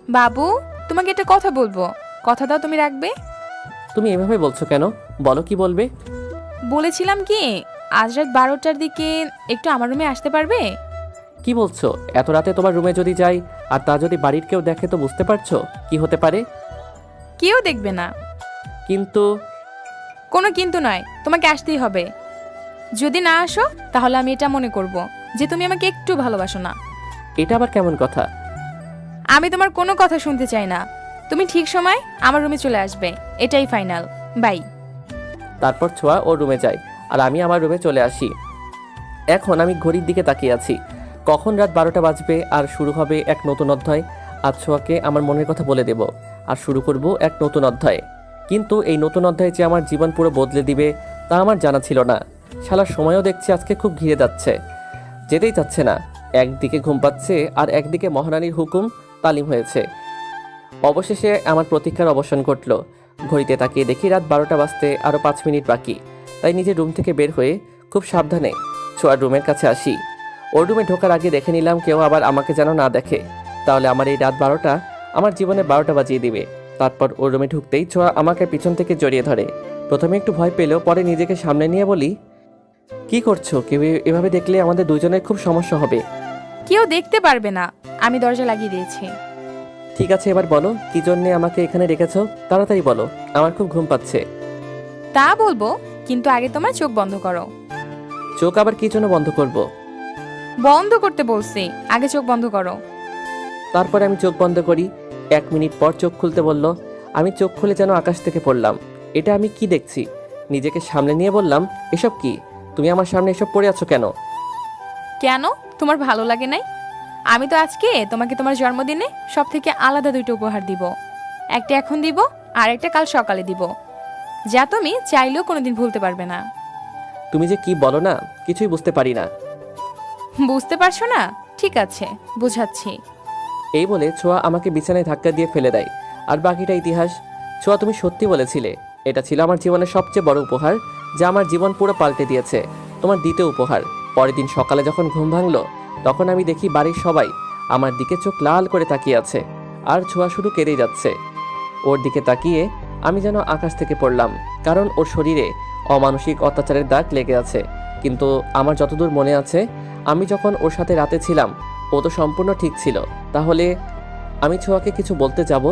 বাবু, তোমাকে একটা কথা বলবো, কথা দাও তুমি রাখবে? তুমি এভাবে বলছো কেন? বলো কি বলবে। বলেছিলাম কি, আজ রাত 12টার দিকে একটু আমার রুমে আসতে পারবে? কি বলছো? এত রাতে তোমার রুমে যদি যাই আর তা যদি বাড়ির কেউ দেখে তো বুঝতে পারছো কি হতে পারে। কেউ দেখবে না। কিন্তু কোনো কিন্তু নয়, তোমাকে আসতেই হবে। যদি না আসো তাহলে আমি এটা মনে করব যে তুমি আমাকে একটু ভালোবাসো না। এটা আবার কেমন কথা? আমি তোমার কোনো কথা শুনতে চাই না। তুমি ঠিক সময় আমার রুমে চলে আসবে, এটাই ফাইনাল। বাই। তারপর ছোঁয়া ওর রুমে যায় আর আমি আমার রুমে চলে আসি। এখন আমি ঘড়ির দিকে তাকিয়ে আছি, কখন রাত 12টা বাজবে আর শুরু হবে এক নতুন অধ্যায়। আজ ছোঁয়াকে আমার মনের কথা বলে দেব আর শুরু করব এক নতুন অধ্যায়। কিন্তু এই নতুন অধ্যায় যে আমার জীবন পুরো বদলে দিবে তা আমার জানা ছিল না। শালার সময়ও দেখছি আজকে খুব ঘিরে যাচ্ছে, যেতেই চাচ্ছে না। একদিকে ঘুম পাচ্ছে আর একদিকে মহারানীর হুকুম তালিম হয়েছে। অবশেষে আমার প্রতীক্ষার অবসান ঘটল। ঘড়িতে তাকিয়ে দেখি রাত 12টা বাজতে আরও 5 মিনিট বাকি। তাই নিজের রুম থেকে বের হয়ে খুব সাবধানে ছোঁয়ার রুমের কাছে আসি। ওর রুমে ঢোকার আগে দেখে নিলাম কেউ আবার আমাকে যেন না দেখে, তাহলে আমার এই রাত 12টা আমার জীবনে 12টা বাজিয়ে দিবে। তারপর ওর রুমে ঢুকতেই ছোঁয়া আমাকে পিছন থেকে জড়িয়ে ধরে। প্রথমে একটু ভয় পেলেও পরে নিজেকে সামনে নিয়ে বলি, কি করছো? কেউ এভাবে দেখলে আমাদের দুজনের খুব সমস্যা হবে। কেউ দেখতে পারবে না, আমি দরজা লাগিয়ে দিয়েছি। ঠিক আছে, এবার বলো কি জন্যে আমাকে এখানে রেখেছো? তাড়াতাড়ি বলো, আমার খুব ঘুম পাচ্ছে। তা বলবো, কিন্তু আগে তোমার চোখ বন্ধ করো। চোখ আবার কি জন্য বন্ধ করব? বন্ধ করতে বলছি, আগে চোখ বন্ধ করো। তারপরে আমি চোখ বন্ধ করি। 1 মিনিট পর চোখ খুলতে বলল। আমি চোখ খুলে যেন আকাশ থেকে পড়লাম। এটা আমি কি দেখছি? নিজেকে সামনে নিয়ে বললাম, এসব কি? তুমি আমার সামনে এসব পড়ে আছো কেন? কেন, তোমার ভালো লাগে নাই? আমি তো আজকে তোমাকে তোমার জন্মদিনে সব থেকে আলাদা দুটো উপহার দিব। একটা এখন দিব আর একটা কাল সকালে দিব, যা তুমি চাইলেও কোনোদিন ভুলতে পারবে না। তুমি যে কি বলো না, কিছুই বুঝতে পারি না। বুঝতে পারছো না? ঠিক আছে, বুঝাচ্ছি। এই বলে ছোঁয়া আমাকে বিছানায় ধাক্কা দিয়ে ফেলে দেয়। আর বাকিটা ইতিহাস। ছোঁয়া, তুমি সত্যি বলেছিলে, এটা ছিল আমার জীবনের সবচেয়ে বড় উপহার, যা আমার জীবন পুরো পাল্টে দিয়েছে। তোমার দ্বিতীয় উপহার। পরের দিন সকালে যখন ঘুম ভাঙলো তখন আমি দেখি বাড়ির সবাই আমার দিকে চোখ লাল করে তাকিয়ে আছে, আর ছোঁয়া শুধু কেঁদেই যাচ্ছে। ওর দিকে তাকিয়ে আমি যেন আকাশ থেকে পড়লাম, কারণ ওর শরীরে অমানসিক অত্যাচারের দাগ লেগে আছে। কিন্তু আমার যতদূর মনে আছে, আমি যখন ওর সাথে রাতে ছিলাম ও তো সম্পূর্ণ ঠিক ছিল। তাহলে আমি ছোঁয়াকে কিছু বলতে যাব,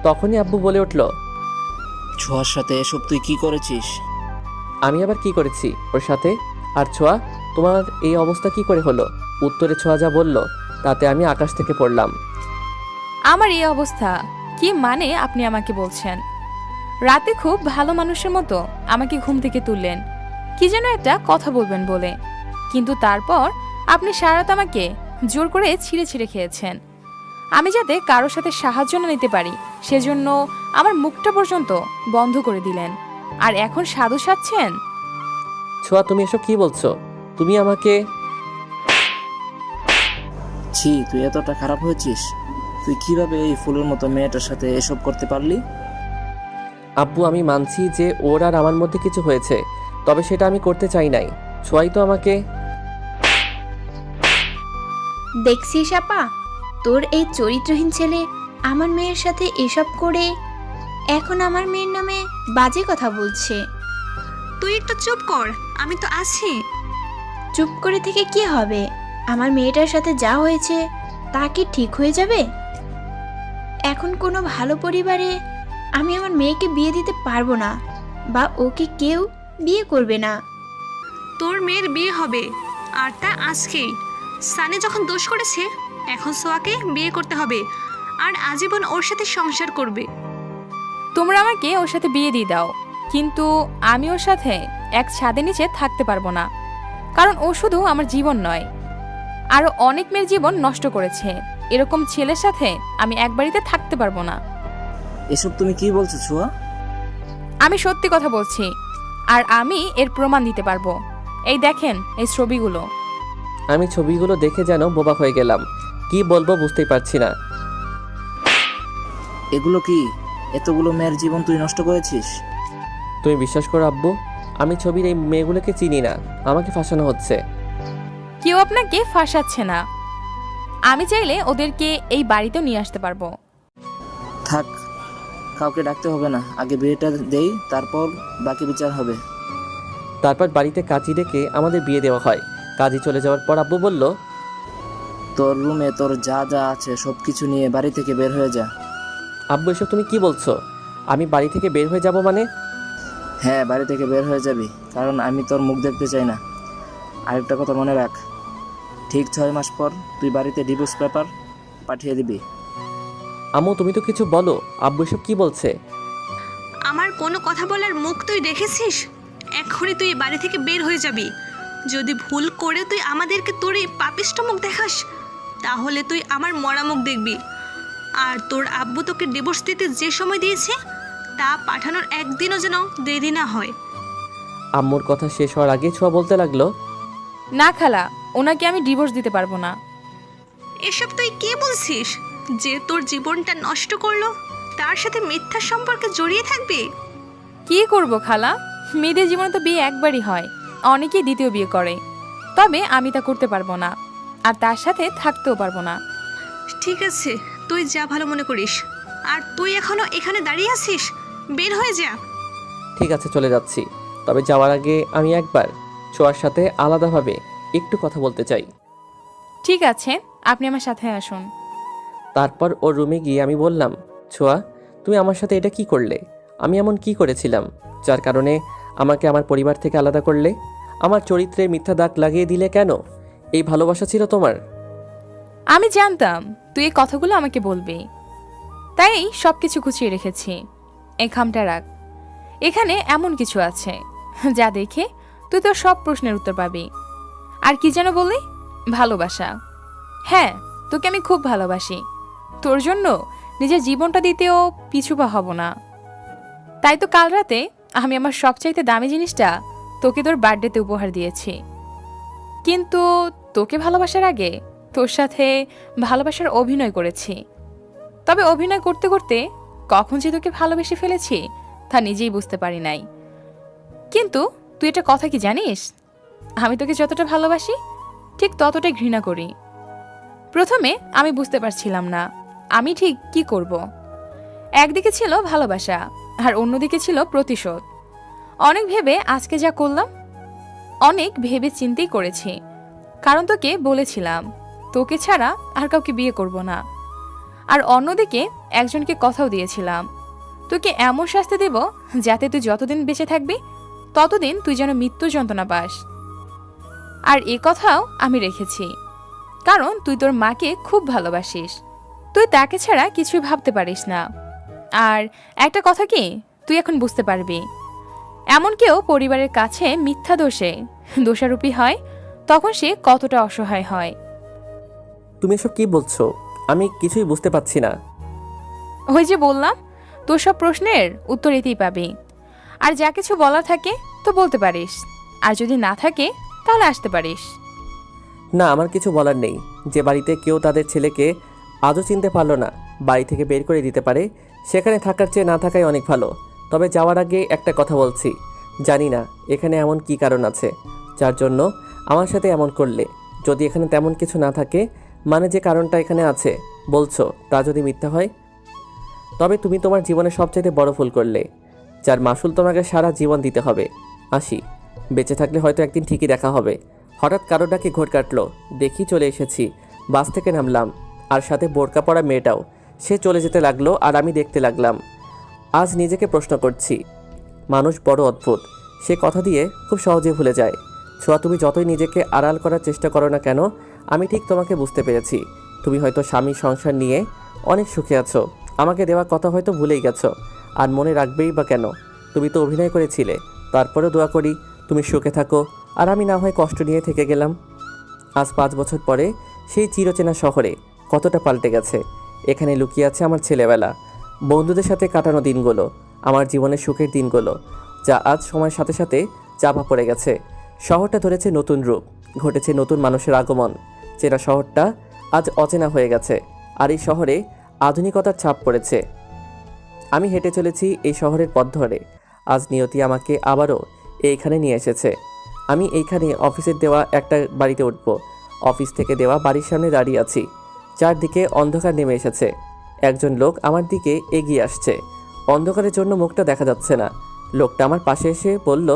তখনই আব্বু বলে উঠল, ছোঁয়ার সাথে এসব তুই কি করেছিস? আমি আবার কি করেছি ওর সাথে? আর ছোঁয়া, তোমার এই অবস্থা কি করে হলো? উত্তরে ছোঁয়া যা বলল তাতে আমি আকাশ থেকে পড়লাম। আমার এই অবস্থা কি মানে আপনি আমাকে বলছেন? রাতে খুব ভালো মানুষের মতো আমাকে ঘুম থেকে তুললেন, কি যেন একটা কথা বলবেন বলে, কিন্তু তারপর আপনি সারা রাত আমাকে জোর করে ছিঁড়ে ছিঁড়ে খেয়েছেন। আমি যাতে কারোর সাথে সাহায্য না নিতে পারি সেজন্য আমার মুখটা পর্যন্ত বন্ধ করে দিলেন, আর এখন সাধু সাজছেন। ছোঁয়া, তুমি এসব কি বলছো? তুমি আমাকে... ছি, তুই এতটা খারাপ হয়েছিস? তুই কিভাবে এই ফুলের মতো মেয়েটার সাথে এসব করতে পারলি? আব্বু, আমি মানছি যে ওর আর আমার মধ্যে কিছু হয়েছে, তবে সেটা আমি করতে চাই নাই। ছোঁয়াই তো আমাকে... দেখছিস আপা, তোর এই চরিত্রহীন ছেলে আমার মেয়ের সাথে এসব করে এখন আমার মেয়ের নামে বাজে কথা বলছে। তুই একটু চুপ কর, আমি তো আছি। চুপ করে থেকে কি হবে? আমার মেয়েটার সাথে যা হয়েছে তা কি ঠিক হয়ে যাবে? এখন কোনো ভালো পরিবারে আমি আমার মেয়েকে বিয়ে দিতে পারবো না, বা ওকে কেউ বিয়ে করবে না। তোর মেয়ের বিয়ে হবে, আর তা আজকেই। সানি যখন দোষ করেছে, এখন সোয়াকে বিয়ে করতে হবে আর আজীবন ওর সাথে সংসার করবে। তোমরা আমাকে ওর সাথে বিয়ে দিয়ে দাও, কিন্তু আমি ওর সাথে এক ছাদের নিচে থাকতে পারবো না, কারণ ও শুধু আমার জীবন নয়, আরো অনেক মেয়ের জীবন নষ্ট করেছে। এরকম ছেলের সাথে আমি এক বাড়িতে থাকতে পারবো না। এসব তুমি কি বলছো ছোঁয়া? আমি সত্যি কথা বলছি, আর আমি এর প্রমাণ দিতে পারবো। এই দেখেন এই ছবিগুলো। আমি ছবিগুলো দেখে যেন বোবা হয়ে গেলাম, কি বলবো বুঝতেই পারছি না। এগুলো কি? এতগুলো মেয়ের জীবন তুই নষ্ট করেছিস? তুমি বিশ্বাস করো আব্বু, আমি ছবির এই মেয়েগুলোকে চিনি না, আমাকে ফাঁসানো হচ্ছে। কেউ আপনাকে ফাঁসাচ্ছে না, আমি চাইলে ওদেরকে এই বাড়িতেও নিয়ে আসতে পারবো। থাক, কাউকে ডাকতে হবে না, আগে বিয়েটা দেই, তারপর বাকি বিচার হবে। তারপর বাড়িতে কাজী ডেকে আমাদের বিয়ে দেওয়া হয়। কাজী চলে যাওয়ার পর আব্বু বলল, তোর রুমে তোর যা যা আছে সব কিছু নিয়ে বাড়ি থেকে বের হয়ে যা। আব্বু এসব তুমি কি বলছো? আমি বাড়ি থেকে বের হয়ে যাব মানে? হ্যাঁ, বাড়ি থেকে বের হয়ে যাবি, কারণ আমি তোর মুখ দেখতে চাই না। আরেকটা কথা মনে রাখ, ঠিক 6 মাস পর তুই বাড়িতে ডিভোর্স পেপার পাঠিয়ে দিবি। আম্মু তুমি তো কিছু বলো, আব্বু এসব কি বলছে? আমার কোনো কথা বলার মুখ তুই দেখেছিস? এক্ষুনি তুই এই বাড়ি থেকে বের হয়ে যাবি। যদি ভুল করে তুই আমাদেরকে তোর এই পাপিষ্ট মুখ দেখাস, তাহলে তুই আমার মরা মুখ দেখবি। আর তোর আব্বু তোকে ডিভোর্স দিতে যে সময় দিয়েছে, তা পাঠানোর একদিনও যেন দেরি না হয়। আম্মুর কথা শেষ হওয়ার আগে ছোঁয়া বলতে লাগলো, না খালা, ওনাকে আমি ডিভোর্স দিতে পারবো না। এসব তুই কি বলছিস? যে তোর জীবনটা নষ্ট করলো, তার সাথে মিথ্যা সম্পর্কে জড়িয়ে থাকবি? কি করব খালা, মেয়েদের জীবনে তো বিয়ে একবারই হয়, অনেকেই দ্বিতীয় বিয়ে করে। তবে আমি তা করতে পারবো না, আর তার সাথে থাকতেও পারবো না। ঠিক আছে, তুই যা ভালো মনে করিস। আর তুই এখনো এখানে দাঁড়িয়ে আছিস? বের হয়ে যা। ঠিক আছে চলে যাচ্ছি, তবে যাওয়ার আগে আমি একবার ছোঁয়ার সাথে আলাদাভাবে একটু কথা বলতে চাই। ঠিক আছে, আপনি আমার সাথে আসুন। তারপর ওর রুমে গিয়ে আমি বললাম, ছোঁয়া তুমি আমার সাথে এটা কি করলে? আমি এমন কি করেছিলাম যার কারণে আমাকে আমার পরিবার থেকে আলাদা করলে? আমার চরিত্রে মিথ্যা দাগ লাগিয়ে দিলে কেন? এই ভালোবাসা ছিল তোমার? আমি জানতাম তুই এই কথাগুলো আমাকে বলবি, তাই সব কিছু গুছিয়ে রেখেছি। এই খামটা রাখ, এখানে এমন কিছু আছে যা দেখে তুই তোর সব প্রশ্নের উত্তর পাবি। আর কি যেন বললি? ভালোবাসা। হ্যাঁ, তোকে আমি খুব ভালোবাসি। তোর জন্য নিজের জীবনটা দিতেও পিছুপা হব না। তাই তো কাল রাতে আমি আমার সবচাইতে দামি জিনিসটা তোকে তোর বার্থডেতে উপহার দিয়েছি। কিন্তু তোকে ভালোবাসার আগে তোর সাথে ভালোবাসার অভিনয় করেছি। তবে অভিনয় করতে করতে কখন যে তোকে ভালোবেসে ফেলেছি তা নিজেই বুঝতে পারি নাই। কিন্তু তুই এটা কথা কি জানিস? আমি তোকে যতটা ভালোবাসি ঠিক ততটাই ঘৃণা করি। প্রথমে আমি বুঝতে পারছিলাম না আমি ঠিক কি করব। একদিকে ছিল ভালোবাসা আর অন্যদিকে ছিল প্রতিশোধ। অনেক ভেবে আজকে যা করলাম, অনেক ভেবে চিন্তেই করেছি। কারণ তোকে বলেছিলাম তোকে ছাড়া আর কাউকে বিয়ে করব না। আর অন্যদিকে একজনকে কথাও দিয়েছিলাম তোকে এমন শাস্তি দেব যাতে তুই যতদিন বেঁচে থাকবি ততদিন তুই যেন মৃত্যু যন্ত্রণা পাস। আর এ কথাও আমি রেখেছি, কারণ তুই তোর মাকে খুব ভালোবাসিস। তুই তাকে ছাড়া কিছুই ভাবতে পারিস না। আর একটা কথা কি, তুই এখন বুঝতে পারবি, এমন কেউ পরিবারের কাছে মিথ্যা দোষে দোষারোপী হয় তখন সে কতটা অসহায় হয়। তুমি এসব কি বলছো? আমি কিছুই বুঝতে পারছি না। ওই যে বললাম, তোর সব প্রশ্নের উত্তর এতেই পাবি। আর যা কিছু বলার থাকে তো বলতে পারিস, আর যদি না থাকে তাহলে আসতে পারিস। না, আমার কিছু বলার নেই। যে বাড়িতে কেউ তাদের ছেলেকে আজও চিনতে পারলো না, বাড়ি থেকে বের করে দিতে পারে, সেখানে থাকার চেয়ে না থাকাই অনেক ভালো। তবে যাওয়ার আগে একটা কথা বলছি, জানি না এখানে এমন কি কারণ আছে যার জন্য আমার সাথে এমন করলে। যদি এখানে তেমন কিছু না থাকে, মানে যে কারণটা এখানে আছে বলছো তা যদি মিথ্যা হয়, তবে তুমি তোমার জীবনে সবচাইতে বড় ভুল করলে, যার মাসুল তোমাকে সারা জীবন দিতে হবে। আসি, বেঁচে থাকলে হয়তো একদিন ঠিকই দেখা হবে। হঠাৎ কারো ডাকে ঘোর কাটলো, দেখি চলে এসেছি। বাস থেকে নামলাম, আর সাথে বোরকা পরা মেয়েটাও। সে চলে যেতে লাগলো আর আমি দেখতে লাগলাম। আজ নিজেকে প্রশ্ন করছি, মানুষ বড় অদ্ভুত, সে কথা দিয়ে খুব সহজে ভুলে যায়। ছোঁয়া, তুমি যতই নিজেকে আড়াল করার চেষ্টা করো না কেন, আমি ঠিক তোমাকে বুঝতে পেরেছি। তুমি হয়তো স্বামী সংসার নিয়ে অনেক সুখে আছো, আমাকে দেওয়া কথা হয়তো ভুলেই গেছো। আর মনে রাখবেই বা কেন, তুমি তো অভিনয় করেছিলে। তারপরেও দোয়া করি তুমি সুখে থাকো, আর আমি না হয় কষ্ট নিয়ে থেকে গেলাম। আজ 5 বছর পরে সেই চিরচেনা শহরে কতটা পাল্টে গেছে। এখানে লুকিয়ে আছে আমার ছেলেবেলা, বন্ধুদের সাথে কাটানো দিনগুলো, আমার জীবনের সুখের দিনগুলো, যা আজ সময়ের সাথে সাথে চাপা পড়ে গেছে। শহরটা ধরেছে নতুন রূপ, ঘটেছে নতুন মানুষের আগমন। চেনা শহরটা আজ অচেনা হয়ে গেছে, আর এই শহরে আধুনিকতার ছাপ পড়েছে। আমি হেঁটে চলেছি এই শহরের পথ ধরে। আজ নিয়তি আমাকে আবারও এইখানে নিয়ে এসেছে। আমি এইখানে অফিসের দেওয়া একটা বাড়িতে উঠব। অফিস থেকে দেওয়া বাড়ির সামনে দাঁড়িয়ে আছি। চারদিকে অন্ধকার নেমে এসেছে। একজন লোক আমার দিকে এগিয়ে আসছে। অন্ধকারের জন্য মুখটা দেখা যাচ্ছে না। লোকটা আমার পাশে এসে বলল,